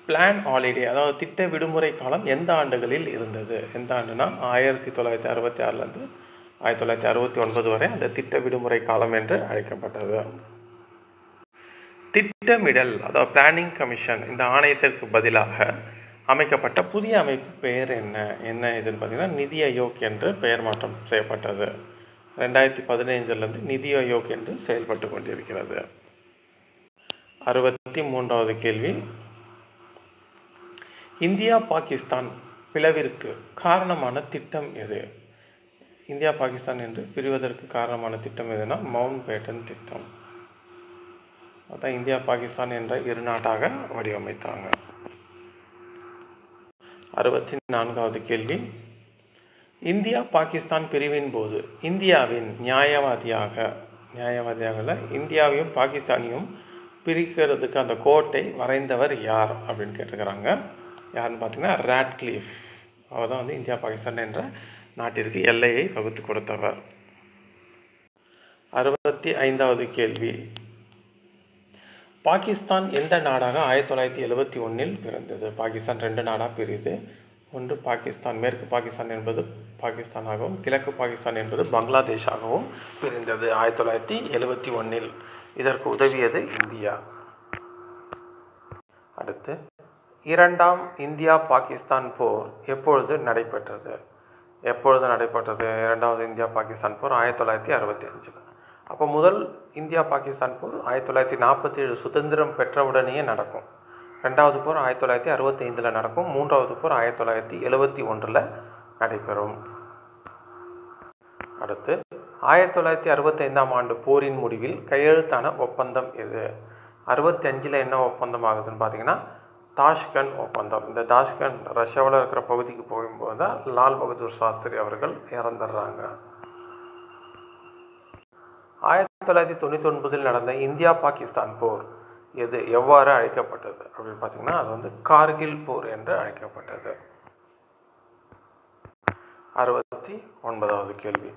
Speaker 1: பிளான் ஹாலிடே அதாவது திட்ட விடுமுறை காலம் எந்த ஆண்டுகளில் இருந்தது? எந்த ஆண்டுனா 1966 1969 வரை அந்த திட்ட விடுமுறை காலம் என்று அழைக்கப்பட்டது. திட்டமிடல் அதாவது பிளானிங் கமிஷன் இந்த ஆணையத்திற்கு பதிலாக அமைக்கப்பட்ட புதிய அமைப்பு பெயர் என்ன இதுன்னு பார்த்தீங்கன்னா நிதி ஆயோக் என்று பெயர் மாற்றம் செய்யப்பட்டது. 2015 நிதி ஆயோக் என்று செயல்பட்டு கொண்டிருக்கிறது. 63வது கேள்வி, இந்தியா பாகிஸ்தான் பிளவிற்கு காரணமான திட்டம் எது? இந்தியா பாகிஸ்தான் என்று பிரிவதற்கு காரணமான திட்டம் எதுனா மவுண்ட் பேட்டன் திட்டம். அதான் இந்தியா பாகிஸ்தான் என்ற இரு நாட்டாக வடிவமைத்தாங்க. 64வது கேள்வி, இந்தியா பாகிஸ்தான் பிரிவின் போது இந்தியாவின் நியாயவாதியாக இந்தியாவையும் பாகிஸ்தானையும் பிரிக்கிறதுக்கு அந்த கோட்டை வரைந்தவர் யார் அப்படின்னு கேட்டுக்கிறாங்க. யாருன்னு பார்த்தீங்கன்னா ராட்க்ளிஃப். அவர் தான் வந்து இந்தியா பாகிஸ்தான் என்ற நாட்டிற்கு எல்லையை வகுத்து கொடுத்தவர். 65வது கேள்வி, பாகிஸ்தான் எந்த நாடாக 1971 பிறந்தது? பாகிஸ்தான் 2 நாடாக பிரியுது. ஒன்று பாகிஸ்தான், மேற்கு பாகிஸ்தான் என்பது பாகிஸ்தானாகவும் கிழக்கு பாகிஸ்தான் என்பது பங்களாதேஷாகவும் பிரிந்தது 1971. இதற்கு உதவியது இந்தியா. அடுத்து, இரண்டாம் இந்தியா பாகிஸ்தான் போர் எப்பொழுது நடைபெற்றது? இரண்டாவது இந்தியா பாகிஸ்தான் போர் 1965. அப்போ முதல் இந்தியா பாகிஸ்தான் போர் 1947 சுதந்திரம் பெற்றவுடனேயே நடக்கும். ரெண்டாவது போர் 1965 நடக்கும். மூன்றாவது போர் 1971 நடைபெறும். அடுத்து, 1965 ஆண்டு போரின் முடிவில் கையெழுத்தான ஒப்பந்தம் எது? 65 என்ன ஒப்பந்தம் ஆகுதுன்னு பார்த்தீங்கன்னா தாஷ்கண்ட் ஒப்பந்தம். இந்த தாஷ்கண்ட் ரஷ்யாவில் இருக்கிற பகுதிக்கு போகும்போது தான் லால் பகதூர் சாஸ்திரி அவர்கள் இறந்துடுறாங்க. 1999 நடந்த இந்தியா பாகிஸ்தான் போர் எவ்வாறு அழைக்கப்பட்டது அப்படின்னு பார்த்தீங்கன்னா அது வந்து கார்கில் போர் என்று அழைக்கப்பட்டது. 69வது கேள்வி,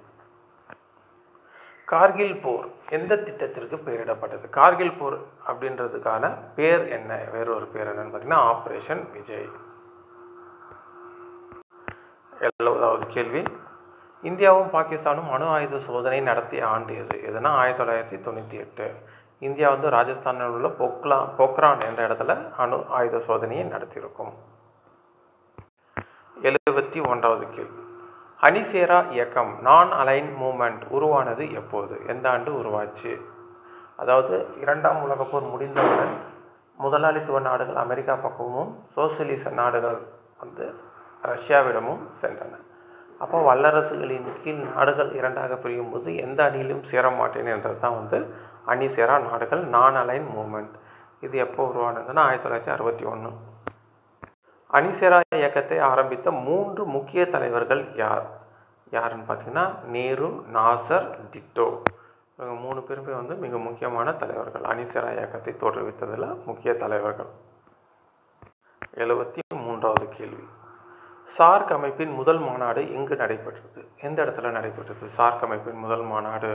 Speaker 1: கார்கில் போர் எந்த திட்டத்திற்கு பெயரிடப்பட்டது? கார்கில் போர் அப்படின்றதுக்கான பேர் என்ன? வேறொரு பேர் என்னன்னு பார்த்தீங்கன்னா ஆபரேஷன் விஜய். 70வது கேள்வி, இந்தியாவும் பாகிஸ்தானும் அணு ஆயுத சோதனை நடத்திய ஆண்டு எதுனா 1998. இந்தியா வந்து ராஜஸ்தானில் உள்ள போக்ரான் என்ற இடத்துல அணு ஆயுத சோதனையை நடத்தியிருக்கும். 71வது கேள்வி, அணிசேரா இயக்கம் நான் அலைன் மூவ்மெண்ட் உருவானது எப்போது? எந்த ஆண்டு உருவாச்சு? அதாவது 2ஆம் உலகப் போர் முடிந்தவுடன் முதலாளித்துவ நாடுகள் அமெரிக்கா பக்கமும் சோசியலிச நாடுகள் வந்து ரஷ்யாவிடமும் சென்றன. அப்போ வல்லரசுகளின் கீழ் நாடுகள் 2ஆக பிரியும் போது எந்த அணியிலும் சேர மாட்டேன் என்றது தான் வந்து அணிசேரா நாடுகள் நான் அலைன் மூவ்மெண்ட். இது எப்போ உருவானதுன்னா 1961. அணிசேரா இயக்கத்தை ஆரம்பித்த 3 முக்கிய தலைவர்கள் யாருன்னு பார்த்தீங்கன்னா நேரு, நாசர், டிட்டோ. இவங்க 3 பேருமே வந்து மிக முக்கியமான தலைவர்கள், அணிசேரா இயக்கத்தை தோற்றுவித்ததில் முக்கிய தலைவர்கள். 73வது கேள்வி, சார்க் அமைப்பின் முதல் மாநாடு எங்கு நடைபெற்றது? எந்த இடத்துல நடைபெற்றது சார்க் அமைப்பின் முதல் மாநாடு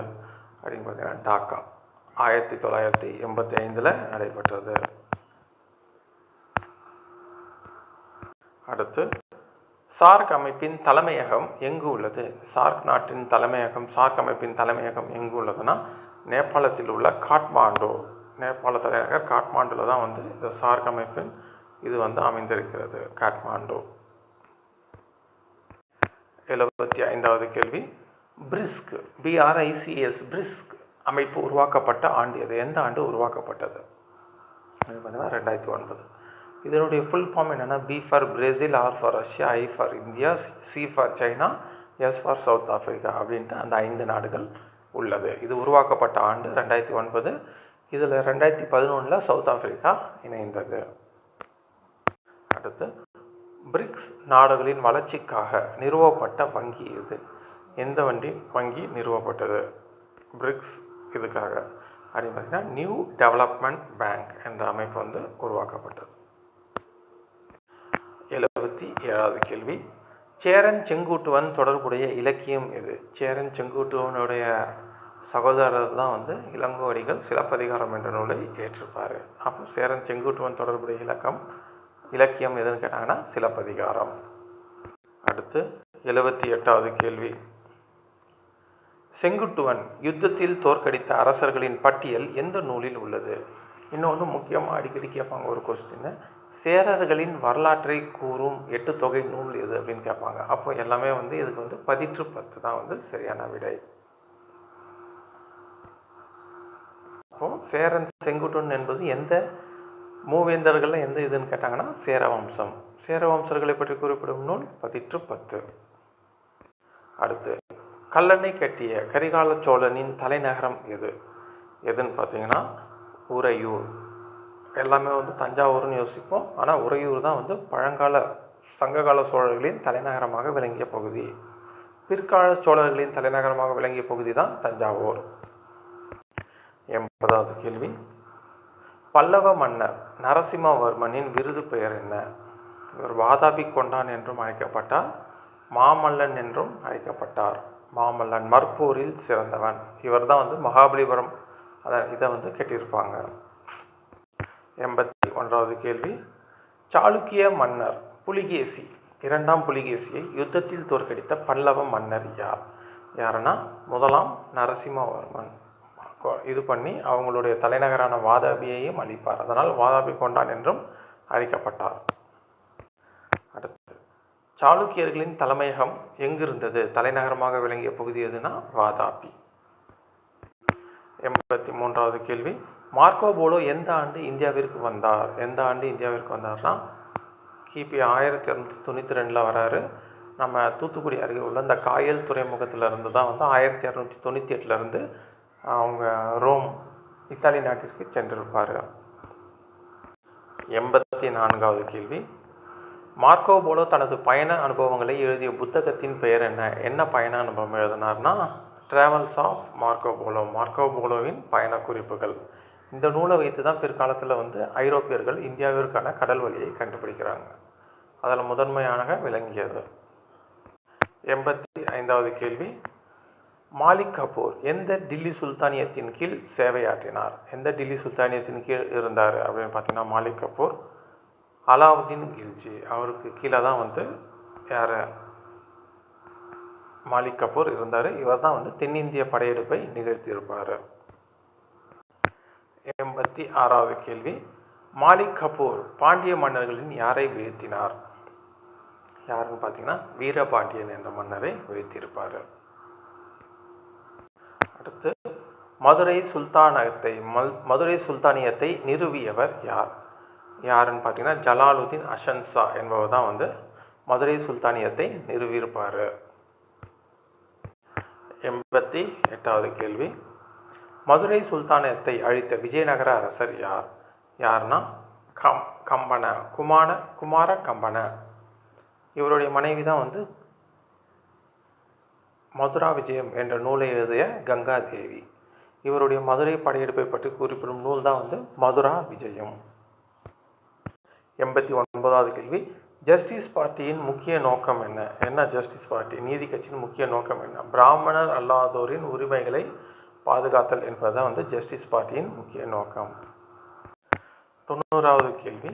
Speaker 1: அப்படின்னு பார்த்தீங்கன்னா டாக்கா 1985 நடைபெற்றது. அடுத்து, சார்க் அமைப்பின் தலைமையகம் எங்கு உள்ளது? சார்க் அமைப்பின் தலைமையகம் எங்கு உள்ளதுன்னா நேபாளத்தில் உள்ள காட்மாண்டு. நேபாள தலைநகர் காட்மாண்டுல தான் வந்து இந்த சார்க் அமைப்பின் இது வந்து அமைந்திருக்கிறது, காட்மாண்டு. 75வது கேள்வி, பிரிஸ்க் பிரிஸ்க் அமைப்பு உருவாக்கப்பட்ட ஆண்டு எது? எந்த ஆண்டு உருவாக்கப்பட்டது? 2009. இதனுடைய ஃபுல் ஃபார்ம் என்னன்னா B for Brazil, R for Russia, I for India, C for China, S for South Africa அப்படின்ட்டு அந்த 5 நாடுகள் உள்ளது. இது உருவாக்கப்பட்ட ஆண்டு 2009. இதில் 2011 சவுத் ஆப்பிரிக்கா இணைந்தது. அடுத்து, பிரிக்ஸ் நாடுகளின் வளர்ச்சிக்காக நிறுவப்பட்ட வங்கி எது? எந்த வங்கி நிறுவப்பட்டது? பிரிக்ஸ் இதுக்காக அப்படின்னு பார்த்தீங்கன்னா நியூ டெவலப்மெண்ட் பேங்க் என்ற அமைப்பு வந்து உருவாக்கப்பட்டது. 77வது கேள்வி, சேரன் செங்குட்டுவன் தொடர்புடைய இலக்கியம் எது? சேரன் செங்குட்டுவனுடைய சகோதரர் தான் வந்து இளங்கோவடிகள் சிலப்பதிகாரம் என்ற நூலை ஏற்றிருப்பார். அப்போ சேரன் செங்குட்டுவன் தொடர்புடைய இலக்கியம் எதுன்னு கேட்டாங்கன்னா சிலப்பதிகாரம். அடுத்து 78வது கேள்வி, செங்குட்டுவன் யுத்தத்தில் தோற்கடித்த அரசர்களின் பட்டியல் எந்த நூலில் உள்ளது? இன்னொன்று முக்கியமாக அடிக்கடி கேட்பாங்க ஒரு கொஸ்டின், சேரர்களின் வரலாற்றை கூறும் 8 தொகை நூல் எது அப்படின்னு கேட்பாங்க. அப்போ எல்லாமே வந்து இதுக்கு வந்து 10 தான் வந்து சரியான விடை. அப்போ சேரன் செங்குட்டுவன் என்பது எந்த மூவேந்தர்கள் எந்த இதுன்னு கேட்டாங்கன்னா சேரவம்சம். சேரவம்சர்களை பற்றி குறிப்பிடும் நூல் 10. அடுத்து, கல்லணை கட்டிய கரிகால சோழனின் தலைநகரம் எதுன்னு பார்த்தீங்கன்னா உறையூர். எல்லாமே வந்து தஞ்சாவூர்னு யோசிப்போம், ஆனால் உறையூர் தான் வந்து பழங்கால சங்ககால சோழர்களின் தலைநகரமாக விளங்கிய பகுதி. பிற்கால சோழர்களின் தலைநகரமாக விளங்கிய பகுதி தான் தஞ்சாவூர். 80வது கேள்வி, பல்லவ மன்னர் நரசிம்மவர்மனின் விருது பெயர் என்ன? இவர் வாதாபி கொண்டான் என்றும் அழைக்கப்பட்டார், மாமல்லன் என்றும் அழைக்கப்பட்டார். மாமல்லன் மற்போரில் சிறந்தவன். இவர் தான் வந்து மகாபலிபுரம் இதை வந்து கட்டியிருப்பாங்க. 81வது கேள்வி, சாளுக்கிய மன்னர் புலிகேசி 2ஆம் புலிகேசியை யுத்தத்தில் தோற்கடித்த பல்லவ மன்னர் யாருன்னா முதலாம் நரசிம்மவர்மன். இது பண்ணி அவங்களுடைய தலைநகரான வாதாபியையும் அழிப்பார். அதனால் வாதாபி கொண்டான் என்றும் அழைக்கப்பட்டார். அடுத்து, சாளுக்கியர்களின் தலைமையகம் எங்கிருந்தது? தலைநகரமாக விளங்கிய பகுதி எதுனா வாதாபி. 83வது கேள்வி, மார்க்கோ போலோ எந்த ஆண்டு இந்தியாவிற்கு வந்தார்னா கிபி 1292 வராரு. நம்ம தூத்துக்குடி அருகே உள்ள இந்த காயல் துறைமுகத்தில் இருந்து தான் வந்து 1298 அவங்க ரோம் இத்தாலி நாட்டிற்கு சென்றிருப்பார். 84வது கேள்வி, மார்க்கோ போலோ தனது பயண அனுபவங்களை எழுதிய புத்தகத்தின் பெயர் என்ன பயண அனுபவம் எழுதினார்னா travels of Marco Polo, Marco போலோவின் பயண குறிப்புகள். இந்த நூலை வைத்து தான் பிற்காலத்தில் வந்து ஐரோப்பியர்கள் இந்தியாவிற்கான கடல் வழியை கண்டுபிடிக்கிறாங்க. அதில் முதன்மையாக விளங்கியது. 85வது கேள்வி, மாலிக் கபூர் எந்த டில்லி சுல்தானியத்தின் கீழ் சேவையாற்றினார்? எந்த டில்லி சுல்தானியத்தின் கீழ் இருந்தார் அப்படின்னு பார்த்தீங்கன்னா மாலிக் கபூர் அலாவுதீன் கில்ஜி அவருக்கு கீழே தான் வந்து மாலிக் கபூர் இருந்தார். இவர் தான் வந்து தென்னிந்திய படையெடுப்பை நிகழ்த்தியிருப்பார். 86வது கேள்வி, மாலிக் கபூர் பாண்டிய மன்னர்களின் யாரை வீழ்த்தினார்? யாருன்னு பார்த்தீங்கன்னா வீரபாண்டியன் என்ற மன்னரை வீழ்த்தியிருப்பார். அடுத்து, மதுரை சுல்தானியத்தை நிறுவியவர் யாருன்னு பார்த்தீங்கன்னா ஜலாலுதீன் அஷன்சா என்பவர் தான் வந்து மதுரை சுல்தானியத்தை நிறுவியிருப்பார். 88வது கேள்வி, மதுரை சுல்தானியத்தை அழித்த விஜயநகர அரசர் யாருன்னா குமார கம்பன. இவருடைய மனைவி தான் வந்து மதுரா விஜயம் என்ற நூலை எழுதிய கங்கா தேவி. இவருடைய மதுரை படையெடுப்பை பற்றி குறிப்பிடும் நூல் தான் வந்து மதுரா விஜயம். 89வது கேள்வி, ஜஸ்டிஸ் பார்ட்டியின் முக்கிய நோக்கம் என்ன ஜஸ்டிஸ் பார்ட்டி நீதி கட்சியின் முக்கிய நோக்கம் என்ன? பிராமணர் அல்லாதோரின் உரிமைகளை பாதுகாத்தல் என்பதுதான் வந்து ஜஸ்டிஸ் பார்ட்டியின் முக்கிய நோக்கம். 90வது கேள்வி,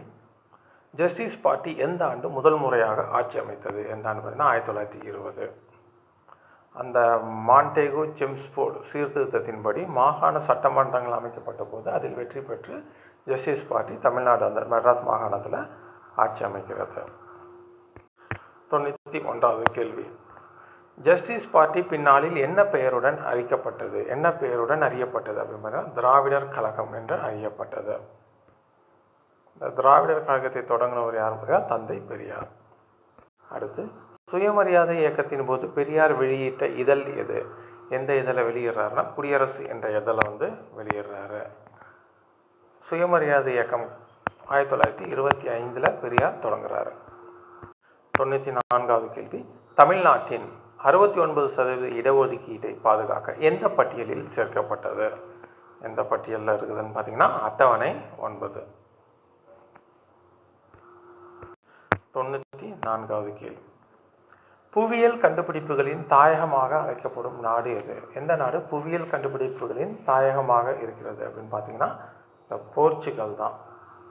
Speaker 1: ஜஸ்டிஸ் பார்ட்டி எந்த ஆண்டு முதல் முறையாக ஆட்சி அமைத்தது? எந்த ஆண்டு பார்த்தீங்கன்னா 1920. அந்த மாண்டேகோ செம்ஸ்போர்ட் சீர்திருத்தத்தின்படி மாகாண சட்டமன்றங்கள் அமைக்கப்பட்ட போது அதில் வெற்றி பெற்று ஜஸ்டிஸ் பார்ட்டி தமிழ்நாடு அந்த மெட்ராஸ் மாகாணத்தில் ஆட்சி அமைக்கிறது. 91வது கேள்வி, ஜஸ்டிஸ் பார்ட்டி பின்னாளில் என்ன பெயருடன் அறியப்பட்டது அப்படின்னா திராவிடர் கழகம் என்று அறியப்பட்டது. இந்த திராவிடர் கழகத்தை தொடங்கினவர் யாருன்னா தந்தை பெரியார். அடுத்து, சுயமரியாதை இயக்கத்தின் போது பெரியார் வெளியிட்ட இதழ் எந்த இதழை வெளியிடுறாருன்னா குடியரசு என்ற இதழை வந்து வெளியிடுறாரு. சுயமரியாதை இயக்கம் 1925 பெரியார் தொடங்குறாரு. 94வது கேள்வி, தமிழ்நாட்டின் 69% இடஒதுக்கீட்டை பாதுகாக்க எந்த பட்டியலில் சேர்க்கப்பட்டது? எந்த பட்டியலில் இருக்குதுன்னு பார்த்தீங்கன்னா அட்டவணை 9. 94வது கேள்வி. புவியியல் கண்டுபிடிப்புகளின் தாயகமாக அழைக்கப்படும் நாடு எது? எந்த நாடு புவியியல் கண்டுபிடிப்புகளின் தாயகமாக இருக்கிறது அப்படின்னு பார்த்தீங்கன்னா போர்ச்சுகல் தான்.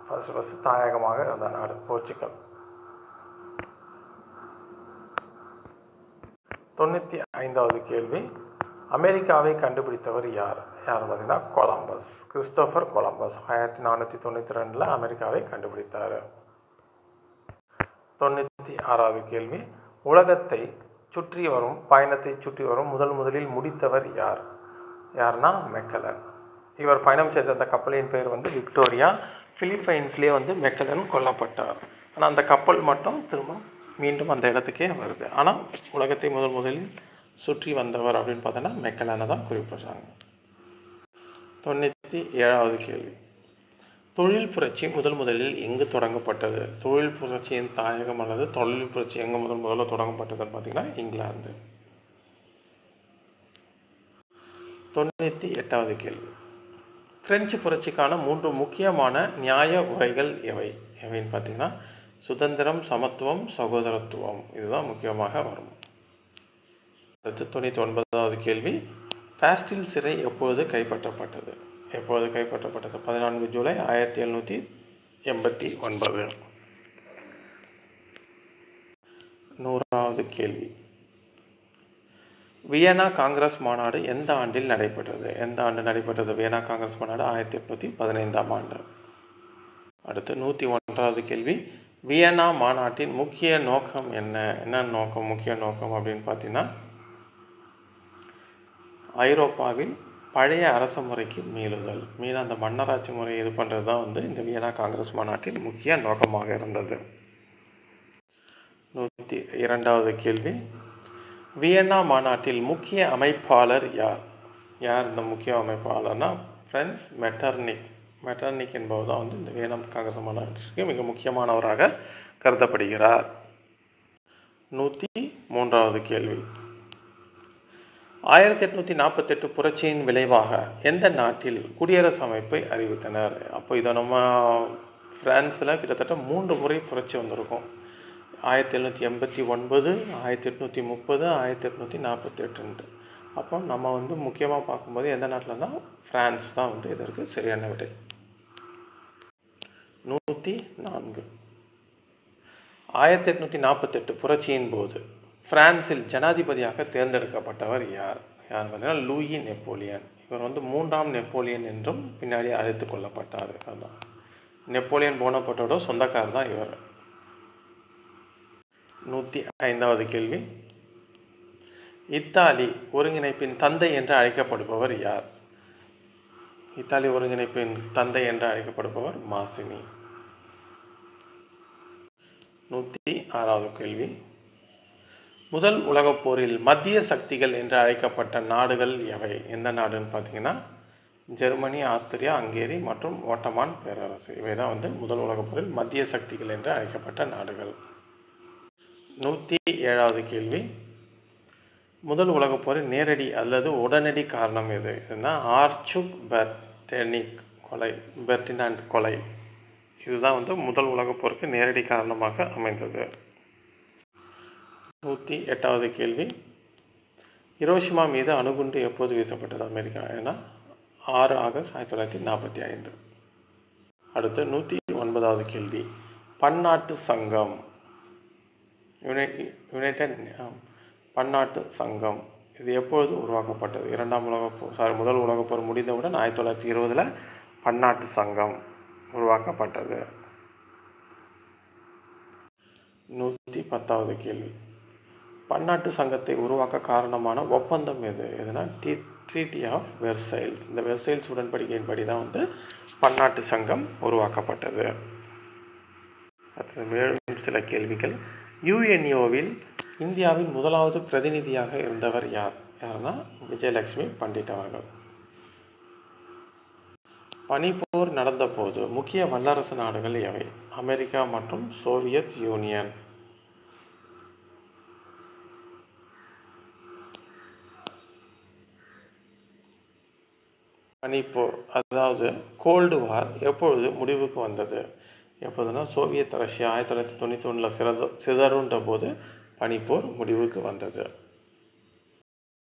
Speaker 1: ஃபர்ஸ்ட் தாயகமாக இருந்த நாடு போர்ச்சுகல். 95வது கேள்வி. அமெரிக்காவை கண்டுபிடித்தவர் யார்? யார் பார்த்தீங்கன்னா கொலம்பஸ். கிறிஸ்டோபர் கொலம்பஸ் 1492 அமெரிக்காவை கண்டுபிடித்தார். 96வது கேள்வி. உலகத்தை சுற்றி வரும் பயணத்தை சுற்றி வரும் முதலில் முடித்தவர் யார்? யாருன்னா மெக்கலன். இவர் பயணம் செய்த அந்த கப்பலின் பெயர் விக்டோரியா. பிலிப்பைன்ஸ்லேயே மெக்கலன் கொல்லப்பட்டார். ஆனால் அந்த கப்பல் மட்டும் திரும்ப மீண்டும் அந்த இடத்துக்கே வருது. ஆனால் உலகத்தை முதலில் சுற்றி வந்தவர் அப்படின்னு பார்த்தோன்னா மெக்கலனை தான் குறிப்பிடுறாங்க. 97வது கேள்வி. தொழில் புரட்சி முதலில் எங்கு தொடங்கப்பட்டது? தொழில் புரட்சியின் தாயகம் அல்லது தொழில் புரட்சி எங்கே முதல்ல தொடங்கப்பட்டதுன்னு பார்த்தீங்கன்னா இங்கிலாந்து. 98வது கேள்வி. பிரெஞ்சு புரட்சிக்கான 3 முக்கியமான நியாய உரைகள் எவைன்னு பார்த்தீங்கன்னா சுதந்திரம், சமத்துவம், சகோதரத்துவம். இதுதான் முக்கியமாக வரும். அடுத்து 99வது கேள்வி. பாஸ்டில் சிறை எப்பொழுது கைப்பற்றப்பட்டது? 14 ஜூலை 1789. 100வது கேள்வி. வியன்னா காங்கிரஸ் மாநாடு எந்த ஆண்டில் நடைபெற்றது? வியன்னா காங்கிரஸ் மாநாடு 1815ஆம் ஆண்டு. அடுத்து 101வது கேள்வி. வியன்னா மாநாட்டின் முக்கிய நோக்கம் என்ன நோக்கம்? முக்கிய நோக்கம் அப்படின்னு பார்த்தீங்கன்னா ஐரோப்பாவில் பழைய அரச முறைக்கு மீளுதல். அந்த மன்னராட்சி முறை இது பண்ணுறது தான் இந்த வியன்னா காங்கிரஸ் மாநாட்டின் முக்கிய நோக்கமாக இருந்தது. 102வது கேள்வி. வியன்னா மாநாட்டில் முக்கிய அமைப்பாளர் யார் இந்த முக்கிய அமைப்பாளர்னா பிரான்ஸ் மெட்டர்னிக் என்பவர் தான் இந்த வியன்னா காங்கிரஸ் மாநாட்டிற்கு மிக முக்கியமானவராக கருதப்படுகிறார். 103வது கேள்வி. 1848 புரட்சியின் விளைவாக எந்த நாட்டில் குடியரசு அமைப்பை அறிவித்தனர்? அப்போ இதை நம்ம பிரான்ஸில் கிட்டத்தட்ட 3 முறை புரட்சி வந்திருக்கும். 1789, 1830, 1848. அப்போ நம்ம முக்கியமாக பார்க்கும்போது எந்த நாட்டில் தான் பிரான்ஸ் தான் இதற்கு சரியான விடை. 104. 1848 புரட்சியின் போது பிரான்சில் ஜனாதிபதியாக தேர்ந்தெடுக்கப்பட்டவர் யார்? பார்த்தீங்கன்னா லூயி நெப்போலியன். இவர் 3ஆம் நெப்போலியன் என்றும் பின்னாடி அழைத்து கொள்ளப்பட்டார். அதுதான் நெப்போலியன் போனபர்ட்டோட சொந்தக்காரர் தான் இவர். 105வது கேள்வி. இத்தாலி ஒருங்கிணைப்பின் தந்தை என்று அழைக்கப்படுபவர் யார்? இத்தாலி ஒருங்கிணைப்பின் தந்தை என்று அழைக்கப்படுபவர் மாசினி. 106வது கேள்வி. முதல் உலகப் போரில் மத்திய சக்திகள் என்று அழைக்கப்பட்ட நாடுகள் எவை? எந்த நாடுன்னு பார்த்தீங்கன்னா ஜெர்மனி, ஆஸ்திரியா, ஹங்கேரி மற்றும் ஓட்டமான் பேரரசு. இவை தான் முதல் உலகப் போரில் மத்திய சக்திகள் என்று அழைக்கப்பட்ட நாடுகள். 107வது கேள்வி. முதல் உலகப் போரின் நேரடி அல்லது உடனடி காரணம் எது? ஆர்ச்சுக் பெர்டினாண்ட் கொலை. இதுதான் முதல் உலகப் போருக்கு நேரடி காரணமாக அமைந்தது. 108வது கேள்வி. ஹிரோஷிமா மீது அணுகுண்டு எப்போது வீசப்பட்டது? அமெரிக்கா. 6 ஆகஸ்ட் 1945. அடுத்து 109வது கேள்வி. பன்னாட்டு சங்கம் பன்னாட்டு சங்கம் இது எப்பொழுது உருவாக்கப்பட்டது? முதல் உலகப் போர் முடிந்தவுடன் 1920 பன்னாட்டு சங்கம் உருவாக்கப்பட்டது. 110வது கேள்வி. பன்னாட்டு சங்கத்தை உருவாக்க காரணமான ஒப்பந்தம் எதுனா ட்ரீட்டி ஆஃப் வெர்சைல்ஸ். இந்த வெர்சைல்ஸ் உடன்படிக்கையின்படி தான் பன்னாட்டு சங்கம் உருவாக்கப்பட்டது. அடுத்தது மேலும் சில கேள்விகள். யுஎன்ஓவில் இந்தியாவின் முதலாவது பிரதிநிதியாக இருந்தவர் யாருன்னா விஜயலட்சுமி பண்டிட் அவர்கள். பனிப்போர் நடந்தபோது முக்கிய வல்லரசு நாடுகள் எவை? அமெரிக்கா மற்றும் சோவியத் யூனியன். பனிப்போர் அதாவது கோல்டு வார் எப்பொழுது முடிவுக்கு வந்தது? எப்போதுனா சோவியத் ரஷ்யா 1991 சிதறுண்ட போது பனிப்போர் முடிவுக்கு வந்தது.